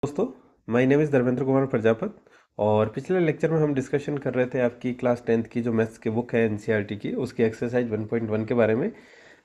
दोस्तों, my name is Dharmendra Kumar Prajapat. और पिछले लेक्चर में हम डिस्कशन कर रहे थे आपकी क्लास 10th की जो मैथ्स की बुक है एनसीईआरटी की, उसकी एक्सरसाइज 1.1 के बारे में।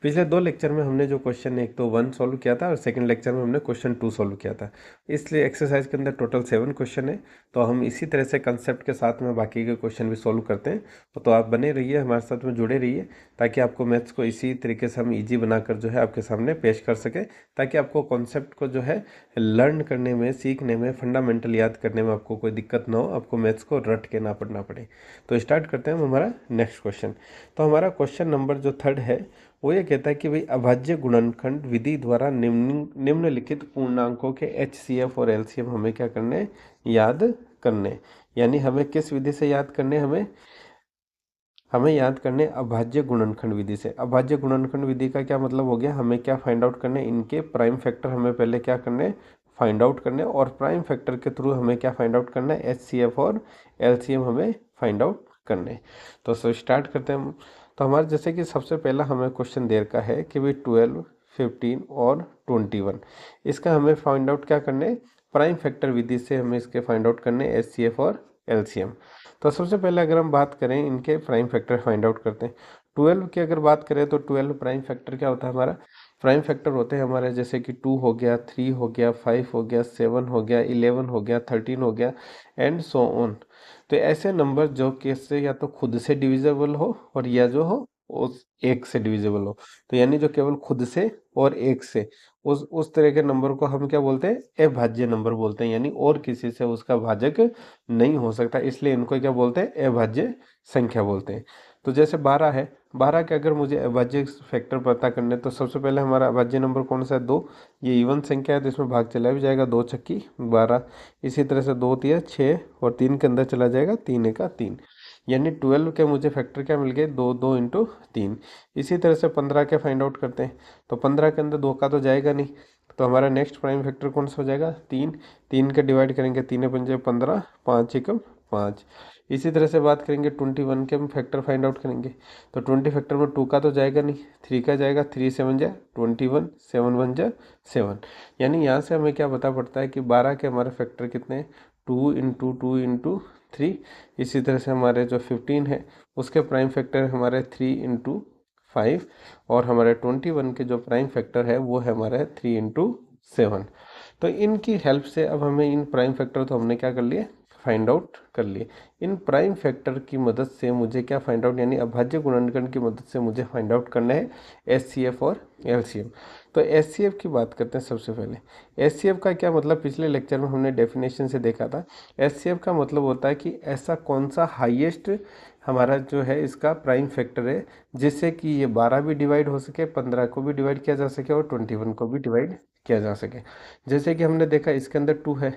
पिछले दो लेक्चर में हमने जो क्वेश्चन एक तो 1 सॉल्व किया था और सेकंड लेक्चर में हमने क्वेश्चन 2 सॉल्व किया था। इसलिए एक्सरसाइज के अंदर टोटल 7 क्वेश्चन है। तो हम इसी तरह से कंसेप्ट के साथ में बाकी के क्वेश्चन भी सॉल्व करते हैं। तो आप बने रहिए, हमारे साथ में जुड़े रहिए, ताकि आपको मैथ्स को इसी तरीके से हम ईजी बनाकर जो है आपके सामने पेश कर सकें, ताकि आपको कॉन्सेप्ट को जो है लर्न करने में, सीखने में, फंडामेंटल याद करने में आपको कोई दिक्कत ना हो, आपको मैथ्स को रट के ना पढ़ना पड़े। तो स्टार्ट करते हैं हम हमारा नेक्स्ट क्वेश्चन। तो हमारा क्वेश्चन नंबर जो 3 है वो ये कहता है कि भाई अभाज्य गुणनखंड विधि द्वारा निम्नलिखित पूर्णांकों के एचसीएफ और एलसीएम हमें क्या करने, याद करने। यानी हमें किस विधि से याद करने, हमें याद करने अभाज्य गुणनखंड विधि से। अभाज्य गुणनखंड विधि का क्या मतलब हो गया, हमें क्या फाइंड आउट करने, इनके प्राइम फैक्टर हमें पहले क्या करने, फाइंड आउट करने, और प्राइम फैक्टर के थ्रू हमें क्या फाइंड आउट करना है, एचसीएफ और एलसीएम हमें फाइंड आउट करने। तो स्टार्ट करते हैं हम। तो हमारे जैसे कि सबसे पहला हमें क्वेश्चन दे रखा है कि भाई 12, 15 और 21, इसका हमें फाइंड आउट क्या करने, प्राइम फैक्टर विधि से हमें इसके फाइंड आउट करने एचसीएफ और एलसीएम। तो सबसे पहले अगर हम बात करें इनके प्राइम फैक्टर फाइंड आउट करते हैं। 12 की अगर बात करें तो 12 प्राइम फैक्टर क्या होता है हमारा, प्राइम फैक्टर होते हैं हमारे जैसे कि 2 हो गया, 3 हो गया, 5 हो गया, 7 हो गया, 11 हो गया, 13 हो गया, एंड सो ऑन। तो ऐसे नंबर जो कि इससे या तो खुद से डिविजिबल हो और या जो हो उस एक से डिविजिबल हो। तो यानी जो केवल खुद से और एक से, उस तरह के नंबर को हम क्या बोलते हैं, अभाज्य नंबर बोलते हैं। यानी और किसी से उसका भाजक नहीं हो सकता, इसलिए इनको क्या बोलते हैं, अभाज्य संख्या बोलते हैं। तो जैसे 12 है, 12 के अगर मुझे अभाज्य फैक्टर पता करने तो सबसे पहले हमारा अभाज्य नंबर कौन सा है, 2। ये इवन संख्या है तो इसमें भाग चला भी जाएगा, 2 छक्की 12। इसी तरह से 2 तिया 6 और 3 के अंदर चला जाएगा 3 का 3। यानी 12 के मुझे फैक्टर क्या मिल गए, 2 2 इंटू 3। इसी तरह से 15 के फाइंड आउट करते हैं। तो 15 के अंदर 2 का तो जाएगा नहीं, तो हमारा नेक्स्ट प्राइम फैक्टर कौन सा हो जाएगा, 3। 3 के डिवाइड करेंगे, 3 पंजे 15, 5 एकम 5। इसी तरह से बात करेंगे 21 के हम फैक्टर फाइंड आउट करेंगे। तो 20 फैक्टर में 2 का तो जाएगा नहीं, 3 का जाएगा, 3 7 जा 21, 7 1 जा 7। यानी यहाँ से हमें क्या पता पड़ता है कि 12 के हमारे फैक्टर कितने हैं, 2 इंटू 2 इंटू 3। इसी तरह से हमारे जो 15 है उसके प्राइम फैक्टर हमारे 3 इंटू 5। और हमारे 21 के जो प्राइम फैक्टर है वो है हमारे 3 इंटू 7। तो इनकी हेल्प से अब हमें इन प्राइम फैक्टर तो हमने क्या कर लिए, फाइंड आउट कर लिए। इन प्राइम फैक्टर की मदद से मुझे क्या फाइंड आउट, यानी अभाज्य गुणनखंड की मदद से मुझे फाइंड आउट करना है एचसीएफ और एलसीएम। तो एचसीएफ की बात करते हैं सबसे पहले। एचसीएफ का क्या मतलब, पिछले लेक्चर में हमने डेफिनेशन से देखा था। एचसीएफ का मतलब होता है कि ऐसा कौन सा हाईएस्ट हमारा जो है इसका प्राइम फैक्टर है जिससे कि ये 12 भी डिवाइड हो सके, 15 को भी डिवाइड किया जा सके और 21 को भी डिवाइड किया जा सके। जैसे कि हमने देखा इसके अंदर 2 है,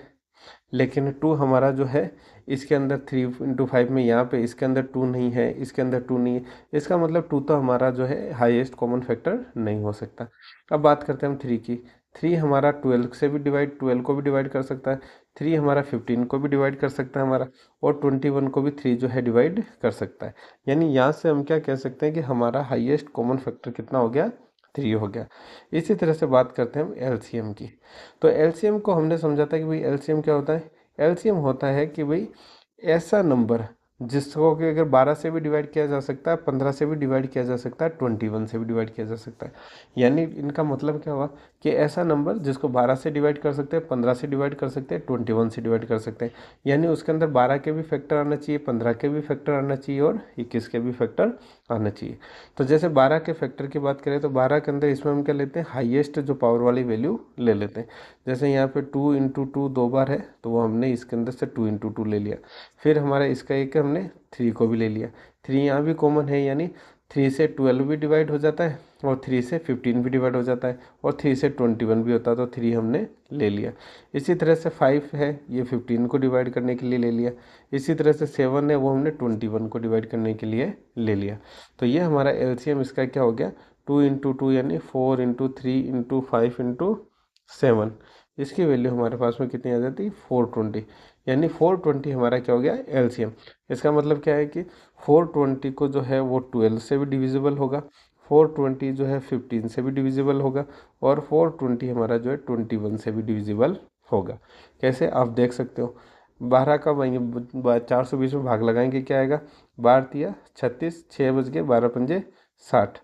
लेकिन 2 हमारा जो है इसके अंदर 3 इंटू 5 में, यहाँ पे इसके अंदर 2 नहीं है, इसके अंदर 2 नहीं है। इसका मतलब 2 तो हमारा जो है हाईएस्ट कॉमन फैक्टर नहीं हो सकता। अब बात करते हैं हम 3 की। 3 हमारा 12 से भी डिवाइड, 12 को भी डिवाइड कर सकता है। 3 हमारा 15 को भी डिवाइड कर सकता है हमारा, और 21 को भी 3 जो है डिवाइड कर सकता है। यानी यहाँ से हम क्या कह सकते हैं कि हमारा हाईएस्ट कॉमन फैक्टर कितना हो गया, 3 हो गया। इसी तरह से बात करते हैं हम एलसीएम की। तो एलसीएम को हमने समझा था कि भाई एलसीएम क्या होता है, एलसीएम होता है कि भाई ऐसा नंबर जिसको कि अगर 12 से भी डिवाइड किया जा सकता है, 15 से भी डिवाइड किया जा सकता है, 21 से भी डिवाइड किया जा सकता है। यानी इनका मतलब क्या हुआ कि ऐसा नंबर जिसको 12 से डिवाइड कर सकते हैं, 15 से डिवाइड कर सकते हैं, 21 से डिवाइड कर सकते हैं। यानी उसके अंदर 12 के भी फैक्टर आना चाहिए, 15 के भी फैक्टर आना चाहिए और 21 के भी फैक्टर आना चाहिए। तो जैसे 12 के फैक्टर की बात करें तो 12 के अंदर इसमें हम क्या लेते हैं, हाईएस्ट जो पावर वाली वैल्यू ले लेते हैं। जैसे यहाँ पे 2 इंटू 2 2 बार है तो वो हमने इसके अंदर से 2 इंटू 2 ले लिया। फिर हमारा इसका एक हमने 3 को भी ले लिया। 3 यहाँ भी कॉमन है, यानी 3 से 12 भी डिवाइड हो जाता है और 3 से 15 भी डिवाइड हो जाता है और 3 से 21 भी होता है, तो 3 हमने ले लिया। इसी तरह से 5 है, ये 15 को डिवाइड करने के लिए ले लिया। इसी तरह से 7 है, वो हमने 21 को डिवाइड करने के लिए ले लिया। तो ये हमारा एलसीएम इसका क्या हो गया, 2 इंटू 2 यानी 4 इंटू 3 इंटू 5 इंटू 7। इसकी वैल्यू हमारे पास में कितनी आ जाती है, 420। यानी 420 हमारा क्या हो गया, एलसीएम। इसका मतलब क्या है कि 420 को जो है वो 12 से भी डिविजिबल होगा, 420 जो है 15 से भी डिविजिबल होगा, और 420 हमारा जो है 21 से भी डिविजिबल होगा। कैसे आप देख सकते हो, 12 का 420 में भाग लगाएंगे क्या आएगा, 12 36, 6 बज गए, 12 पंजे 60,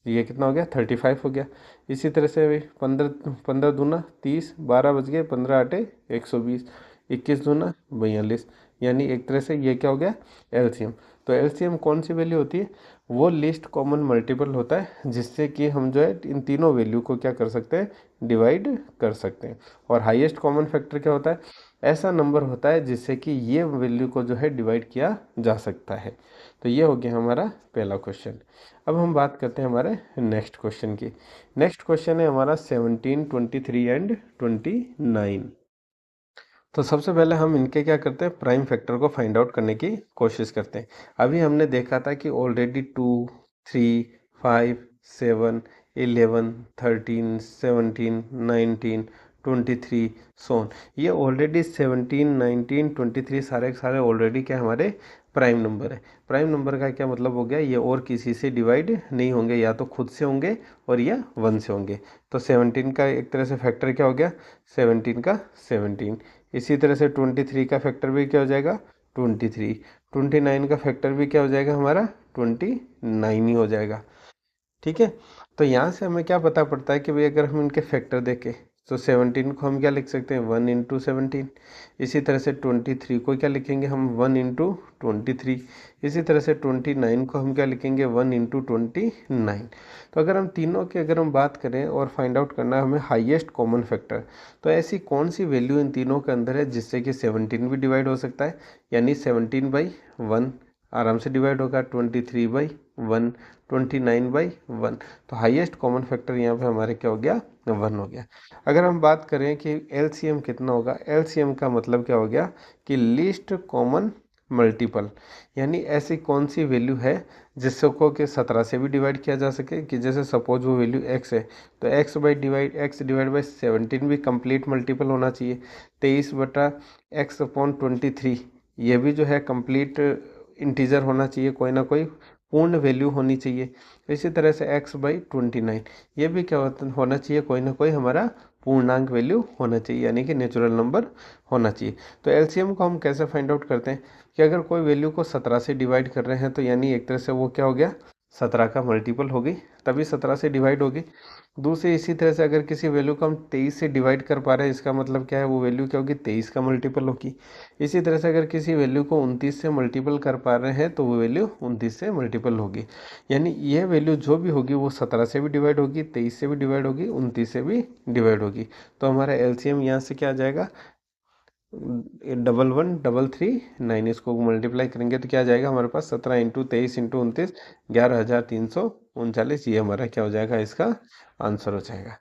ये कितना हो गया 35 हो गया। इसी तरह से 15 15 दूना 30, 12 बज गए, 15 आटे 120, 21 दूना 42, यानी एक तरह से ये क्या हो गया एलसीएम। तो एलसीएम कौन सी वैल्यू होती है, वो लीस्ट कॉमन मल्टीपल होता है जिससे कि हम जो है इन तीनों वैल्यू को क्या कर सकते हैं, डिवाइड कर सकते हैं। और हाईएस्ट कॉमन फैक्टर क्या होता है, ऐसा नंबर होता है जिससे कि ये वैल्यू को जो है डिवाइड किया जा सकता है। तो ये हो गया हमारा पहला क्वेश्चन। अब हम बात करते हैं हमारे नेक्स्ट क्वेश्चन की। नेक्स्ट क्वेश्चन है हमारा 17, 23 एंड 29। तो सबसे पहले हम इनके क्या करते हैं, प्राइम फैक्टर को फाइंड आउट करने की कोशिश करते हैं। अभी हमने देखा था कि ऑलरेडी 2, 3, 5, 7, 11, 13, 17, 19, 23 सोन, ये ऑलरेडी 17, 19, 23 सारे के सारे ऑलरेडी क्या हमारे प्राइम नंबर है। प्राइम नंबर का क्या मतलब हो गया, ये और किसी से डिवाइड नहीं होंगे, या तो खुद से होंगे और या 1 से होंगे। तो 17 का एक तरह से फैक्टर क्या हो गया, 17 का 17। इसी तरह से 23 का फैक्टर भी क्या हो जाएगा 23, 29 का फैक्टर भी क्या हो जाएगा हमारा 29 ही हो जाएगा। ठीक है, तो यहाँ से हमें क्या पता पड़ता है कि भाई अगर हम इनके फैक्टर देखें तो 17 को हम क्या लिख सकते हैं 1 इंटू 17। इसी तरह से 23 को क्या लिखेंगे हम 1 इंटू 23। इसी तरह से 29 को हम क्या लिखेंगे 1 इंटू 29। तो अगर हम तीनों की अगर हम बात करें और फाइंड आउट करना है हमें हाईएस्ट कॉमन फैक्टर, तो ऐसी कौन सी वैल्यू इन तीनों के अंदर है जिससे कि 17 भी डिवाइड हो सकता है, यानी 17/1 आराम से डिवाइड होगा, 23/1, 29/1। तो हाईएस्ट कॉमन फैक्टर यहाँ पे हमारे क्या हो गया 1 हो गया। अगर हम बात करें कि एलसीएम कितना होगा, एलसीएम का मतलब क्या हो गया कि लीस्ट कॉमन मल्टीपल, यानी ऐसी कौन सी वैल्यू है जिसको कि 17 से भी डिवाइड किया जा सके, कि जैसे सपोज वो वैल्यू x है तो x डिवाइड बाई 17 भी कंप्लीट मल्टीपल होना चाहिए। 23/x/23 ये भी जो है कंप्लीट इंटीजर होना चाहिए, कोई ना कोई पूर्ण वैल्यू होनी चाहिए। इसी तरह से x/29 ये भी क्या होना चाहिए, कोई ना कोई हमारा पूर्णांक वैल्यू होना चाहिए, यानी कि नेचुरल नंबर होना चाहिए। तो एलसीएम को हम कैसे फाइंड आउट करते हैं कि अगर कोई वैल्यू को 17 से डिवाइड कर रहे हैं तो यानी एक तरह से वो क्या हो गया 17 का मल्टीपल हो गई, तभी 17 से डिवाइड होगी। दूसरी इसी तरह से अगर किसी वैल्यू को हम 23 से डिवाइड कर पा रहे हैं, इसका मतलब क्या है, वो वैल्यू क्या होगी 23 का मल्टीपल होगी। इसी तरह से अगर किसी वैल्यू को 29 से मल्टीपल कर पा रहे हैं तो वो वैल्यू 29 से मल्टीपल होगी। यानी ये वैल्यू जो भी होगी वो 17 से भी डिवाइड होगी, 23 से भी डिवाइड होगी, 29 से भी डिवाइड होगी। तो हमारा एलसीएम यहाँ से क्या आ जाएगा 11,339। इसको मल्टीप्लाई करेंगे तो क्या आ जाएगा हमारे पास 17 इंटू 23 इंटू 29, 11,339। ये हमारा क्या हो जाएगा, इसका आंसर हो जाएगा।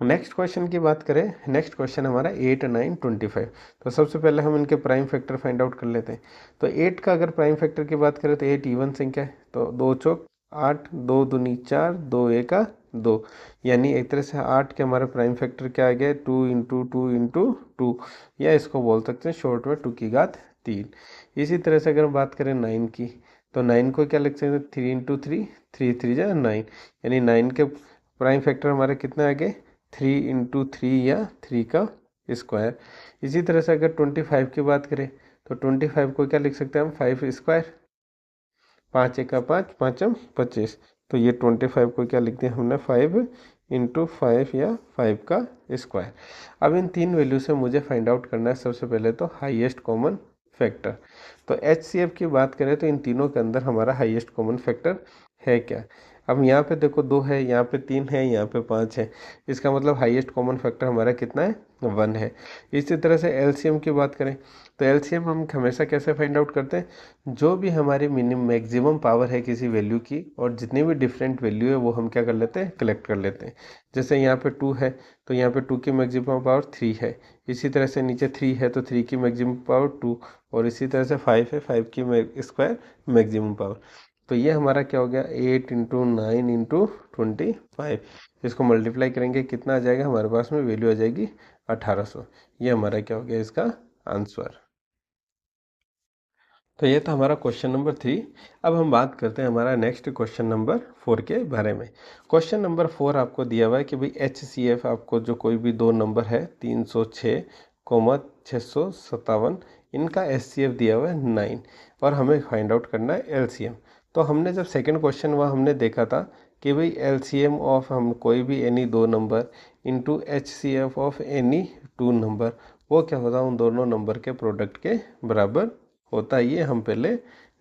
नेक्स्ट क्वेश्चन की बात करें, नेक्स्ट क्वेश्चन हमारा 8, 9, 25। तो सबसे पहले हम इनके प्राइम फैक्टर फाइंड आउट कर लेते हैं। तो 8 का अगर प्राइम फैक्टर की बात करें तो 8 इवन संख्या है, तो 2 चौक 8, 2 दूनी 4, 2 एका 2, यानी एक तरह से 8 के हमारे प्राइम फैक्टर क्या आ गया 2 इंटू 2 इंटू 2, या इसको बोल सकते हैं शॉर्ट में 2 की घात 3। इसी तरह से अगर बात करें 9 की, तो 9 को क्या लिख सकते हैं 3 इंटू 3, 3 3 जा 9, यानी 9 के प्राइम फैक्टर हमारे कितने आ गए 3 इंटू 3 या 3 का स्क्वायर। इसी तरह से अगर 25 की बात करें तो 25 को क्या लिख सकते हैं हम 5 स्क्वायर, 5 एका 5, 5 25। तो ये 25 को क्या लिखते हैं हमने 5 इंटू 5 या 5 का स्क्वायर। अब इन तीन वैल्यू से मुझे फाइंड आउट करना है सबसे पहले तो हाईएस्ट कॉमन फैक्टर। तो HCF की बात करें तो इन तीनों के अंदर हमारा हाईएस्ट कॉमन फैक्टर है क्या। अब यहाँ पे देखो 2 है, यहाँ पे 3 है, यहाँ पे 5 है, इसका मतलब हाईएस्ट कॉमन फैक्टर हमारा कितना है 1 है। इसी तरह से LCM की बात करें तो LCM हम हमेशा कैसे फाइंड आउट करते हैं, जो भी हमारी मैक्सिमम पावर है किसी वैल्यू की और जितनी भी डिफरेंट वैल्यू है वो हम क्या कर लेते हैं कलेक्ट कर लेते हैं। जैसे यहाँ पे 2 है तो यहाँ पे 2 की मैक्सिमम पावर 3 है, इसी तरह से नीचे 3 है तो 3 की मैक्सिमम पावर 2, और इसी तरह से 5 है 5 की स्क्वायर मैक्सिमम पावर। तो ये हमारा क्या हो गया 8 इंटू 9 इंटू 25। इसको मल्टीप्लाई करेंगे कितना आ जाएगा हमारे पास में वैल्यू आ जाएगी 1800। ये हमारा क्या हो गया इसका आंसर। तो ये था हमारा क्वेश्चन नंबर 3। अब हम बात करते हैं हमारा नेक्स्ट क्वेश्चन नंबर 4 के बारे में। क्वेश्चन नंबर 4 आपको दिया हुआ है कि भाई HCF आपको जो कोई भी दो नंबर है 306, 657, इनका HCF दिया हुआ है 9 और हमें फाइंड आउट करना है LCM। तो हमने जब सेकंड क्वेश्चन हुआ हमने देखा था कि भाई LCM ऑफ हम कोई भी एनी दो number into HCF of any two number, वो क्या होता है उन दोनों नंबर के प्रोडक्ट के बराबर होता है। ये हम पहले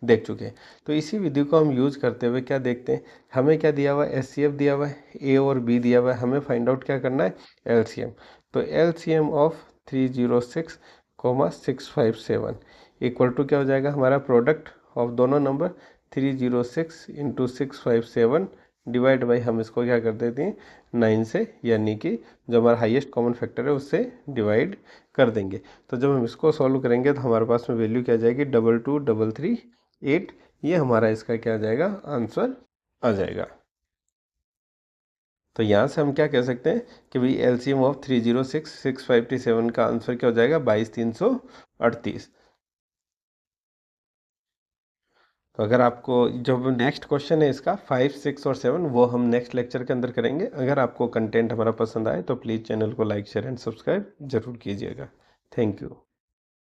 देख चुके हैं। तो इसी विधि को हम यूज करते हुए क्या देखते हैं, हमें क्या दिया हुआ है HCF दिया हुआ है, A और B दिया हुआ है, हमें फाइंड आउट क्या करना है LCM। तो LCM ऑफ 306, 657 इक्वल टू क्या हो जाएगा हमारा प्रोडक्ट ऑफ दोनों नंबर 306 इंटू 657 डिवाइड बाई हम इसको क्या कर देते हैं 9 से, यानी कि जो हमारा हाईएस्ट कॉमन फैक्टर है उससे डिवाइड कर देंगे। तो जब हम इसको सॉल्व करेंगे तो हमारे पास में वैल्यू क्या आ जाएगी 22338। ये हमारा इसका क्या आ जाएगा आंसर आ जाएगा। तो यहाँ से हम क्या कह सकते हैं कि भाई LCM ऑफ 306, 657 का आंसर क्या हो जाएगा 22338। तो अगर आपको जो नेक्स्ट क्वेश्चन है इसका 5, 6 और 7 वो हम नेक्स्ट लेक्चर के अंदर करेंगे। अगर आपको कंटेंट हमारा पसंद आए तो प्लीज़ चैनल को लाइक, शेयर एंड सब्सक्राइब जरूर कीजिएगा। Thank you.